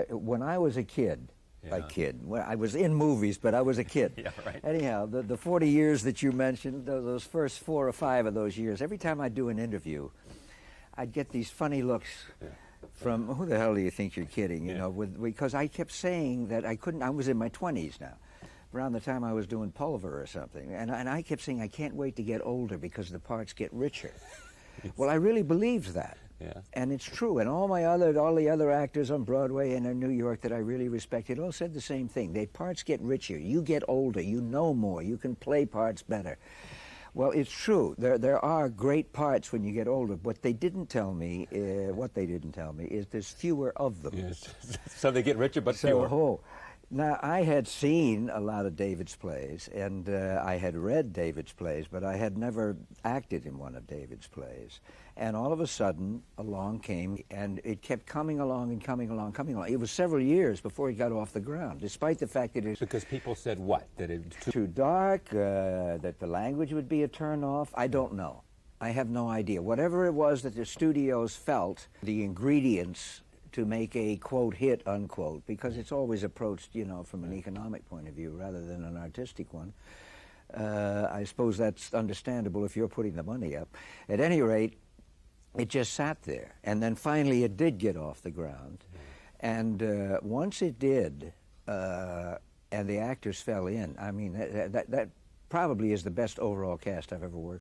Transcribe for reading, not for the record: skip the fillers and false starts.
When I was a kid, Yeah. well, I was in movies, but I was a kid. Yeah, right. Anyhow, the 40 years that you mentioned, those first 4 or 5 of those years, every time I'd do an interview, I'd get these funny looks from, who the hell do you think you're kidding, you know, because I kept saying that I couldn't, I was in my 20s now, around the time I was doing Pulver or something, and I kept saying, I can't wait to get older because the parts get richer. Well, I really believed that. Yeah. And it's true. And all the other actors on Broadway and in New York that I really respected all said the same thing. Their parts get richer. You get older. You know more. You can play parts better. Well, it's true. There are great parts when you get older. What they didn't tell me is there's fewer of them. Yes. So they get richer, but fewer. Now, I had seen a lot of David's plays, and I had read David's plays, but I had never acted in one of David's plays. And all of a sudden, along came, and it kept coming along and coming along, coming along. It was several years before he got off the ground, despite the fact that it was... Because people said what? That it was too dark, that the language would be a turn-off. I don't know. I have no idea. Whatever it was that the studios felt, the ingredients to make a, quote, hit, unquote, because it's always approached, you know, from an economic point of view rather than an artistic one. I suppose that's understandable if you're putting the money up. At any rate, it just sat there. And then finally it did get off the ground. And once it did, and the actors fell in, I mean, that probably is the best overall cast I've ever worked with.